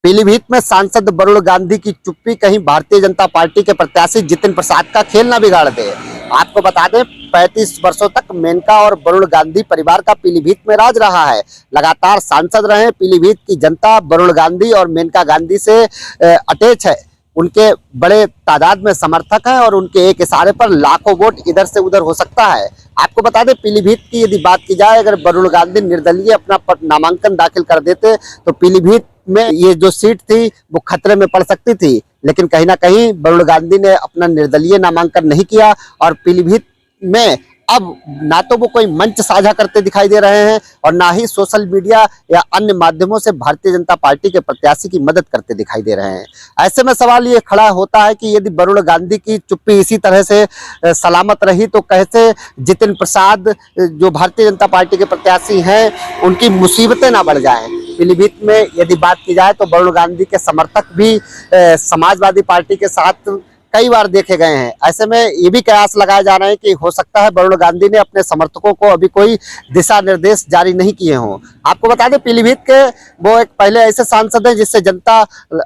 पीलीभीत में सांसद वरुण गांधी की चुप्पी कहीं भारतीय जनता पार्टी के प्रत्याशी जितिन प्रसाद का खेल ना बिगाड़ दे। आपको बता दें 35 वर्षों तक मेनका और वरुण गांधी परिवार का पीलीभीत में राज रहा है। लगातार सांसद रहे। पीलीभीत की जनता वरुण गांधी और मेनका गांधी से अटैच है। उनके बड़े तादाद में समर्थक हैं और उनके एक इशारे पर लाखों वोट इधर से उधर हो सकता है। आपको बता दें पीलीभीत की यदि बात की जाए, अगर वरुण गांधी निर्दलीय अपना नामांकन दाखिल कर देते तो पीलीभीत में ये जो सीट थी वो खतरे में पड़ सकती थी, लेकिन कहीं ना कहीं वरुण गांधी ने अपना निर्दलीय नामांकन नहीं किया और पीलीभीत में अब ना तो वो कोई मंच साझा करते दिखाई दे रहे हैं और ना ही सोशल मीडिया या अन्य माध्यमों से भारतीय जनता पार्टी के प्रत्याशी की मदद करते दिखाई दे रहे हैं। ऐसे में सवाल ये खड़ा होता है कि यदि वरुण गांधी की चुप्पी इसी तरह से सलामत रही तो कैसे जितिन प्रसाद जो भारतीय जनता पार्टी के प्रत्याशी हैं उनकी मुसीबतें ना बढ़ जाएं। पीलीभीत में यदि बात की जाए तो वरुण गांधी के समर्थक भी समाजवादी पार्टी के साथ कई बार देखे गए हैं। ऐसे में ये भी कयास लगाए जा रहे हैं कि हो सकता है वरुण गांधी ने अपने समर्थकों को अभी कोई दिशा निर्देश जारी नहीं किए हों। आपको बता दें पीलीभीत के वो एक पहले ऐसे सांसद हैं जिससे जनता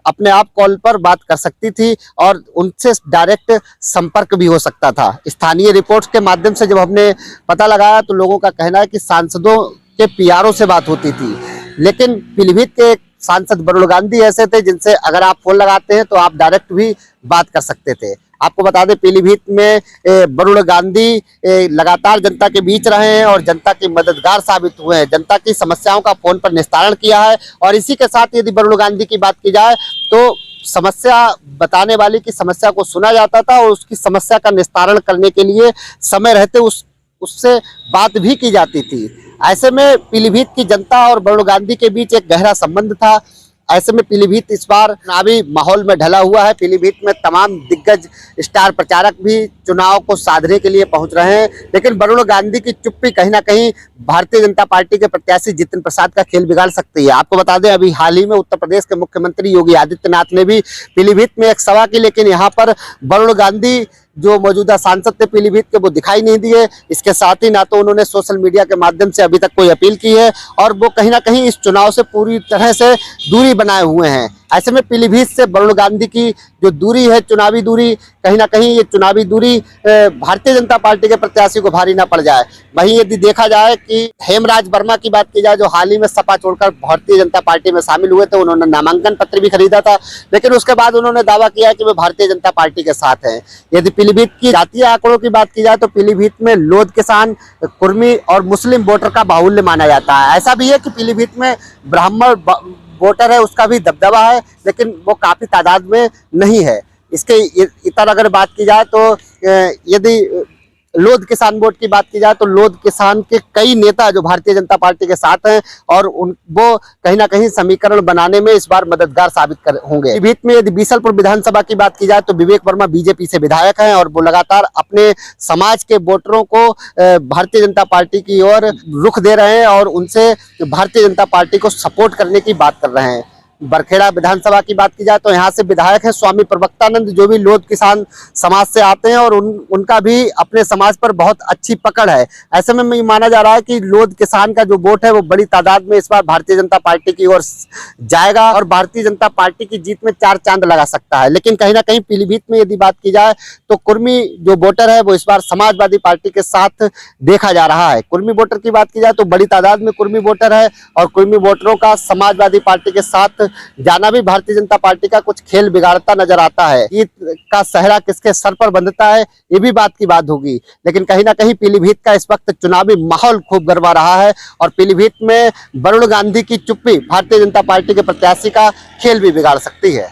अपने आप कॉल पर बात कर सकती थी और उनसे डायरेक्ट संपर्क भी हो सकता था। स्थानीय रिपोर्ट्स के माध्यम से जब हमने पता लगाया तो लोगों का कहना है कि सांसदों के पीआरओ से बात होती थी, लेकिन पीलीभीत के सांसद वरुण गांधी ऐसे थे जिनसे अगर आप फोन लगाते हैं तो आप डायरेक्ट भी बात कर सकते थे। आपको बता दें पीलीभीत में वरुण गांधी लगातार जनता के बीच रहे हैं और जनता के मददगार साबित हुए हैं। जनता की समस्याओं का फोन पर निस्तारण किया है और इसी के साथ यदि वरुण गांधी की बात की जाए तो समस्या बताने वाले की समस्या को सुना जाता था और उसकी समस्या का निस्तारण करने के लिए समय रहते उससे बात भी की जाती थी। ऐसे में पीलीभीत की जनता और वरुण गांधी के बीच एक गहरा संबंध था। ऐसे में पीलीभीत इस बार चुनावी माहौल में ढला हुआ है। पीलीभीत में तमाम दिग्गज स्टार प्रचारक भी चुनाव को साधने के लिए पहुंच रहे हैं, लेकिन वरुण गांधी की चुप्पी कहीं ना कहीं भारतीय जनता पार्टी के प्रत्याशी जितिन प्रसाद का खेल बिगाड़ सकती है। आपको बता दें अभी हाल ही में उत्तर प्रदेश के मुख्यमंत्री योगी आदित्यनाथ ने भी पीलीभीत में एक सभा की, लेकिन यहाँ पर वरुण गांधी जो मौजूदा सांसद थे पीलीभीत के वो दिखाई नहीं दिए। इसके साथ ही ना तो उन्होंने सोशल मीडिया के माध्यम से अभी तक कोई अपील की है और वो कहीं ना कहीं इस चुनाव से पूरी तरह से दूरी बनाए हुए हैं। ऐसे में पीलीभीत से वरुण गांधी की जो दूरी है, चुनावी दूरी, कहीं ना कहीं ये चुनावी दूरी भारतीय जनता पार्टी के प्रत्याशी को भारी ना पड़ जाए। वहीं यदि देखा जाए कि हेमराज वर्मा की बात की जाए जो हाल ही में सपा छोड़कर भारतीय जनता पार्टी में शामिल हुए थे, उन्होंने नामांकन पत्र भी खरीदा था, लेकिन उसके बाद उन्होंने दावा किया कि वे भारतीय जनता पार्टी के साथ हैं। यदि पीलीभीत की जातीय आंकड़ों की बात की जाए तो पीलीभीत में लोध किसान, कुर्मी और मुस्लिम वोटर का बाहुल्य माना जाता है। ऐसा भी है कि पीलीभीत में ब्राह्मण वोटर है उसका भी दबदबा है, लेकिन वो काफी तादाद में नहीं है। इसके इतर अगर बात की जाए तो यदि लोध किसान वोट की बात की जाए तो लोध किसान के कई नेता जो भारतीय जनता पार्टी के साथ हैं और वो कहीं ना कहीं समीकरण बनाने में इस बार मददगार साबित होंगे। पीलीभीत में यदि बीसलपुर विधानसभा की बात की जाए तो विवेक वर्मा बीजेपी से विधायक हैं और वो लगातार अपने समाज के वोटरों को भारतीय जनता पार्टी की ओर रुख दे रहे हैं और उनसे भारतीय जनता पार्टी को सपोर्ट करने की बात कर रहे हैं। बरखेड़ा विधानसभा की बात की जाए तो यहाँ से विधायक है स्वामी प्रवक्तानंद जो भी लोध किसान समाज से आते हैं और उनका भी अपने समाज पर बहुत अच्छी पकड़ है। ऐसे में माना जा रहा है कि लोध किसान का जो वोट है वो बड़ी तादाद में इस बार भारतीय जनता पार्टी की ओर जाएगा और भारतीय जनता पार्टी की जीत में 4 चांद लगा सकता है। लेकिन कहीं ना कहीं पीलीभीत में यदि बात की जाए तो कुर्मी जो वोटर है वो इस बार समाजवादी पार्टी के साथ देखा जा रहा है। कुर्मी वोटर की बात की जाए तो बड़ी तादाद में कुर्मी वोटर है और कुर्मी वोटरों का समाजवादी पार्टी के साथ जाना भी भारतीय जनता पार्टी का कुछ खेल बिगाड़ता नजर आता है। ईद का सहरा किसके सर पर बंधता है ये भी बात की बात होगी, लेकिन कहीं ना कहीं पीलीभीत का इस वक्त चुनावी माहौल खूब गरमा रहा है और पीलीभीत में वरुण गांधी की चुप्पी भारतीय जनता पार्टी के प्रत्याशी का खेल भी बिगाड़ सकती है।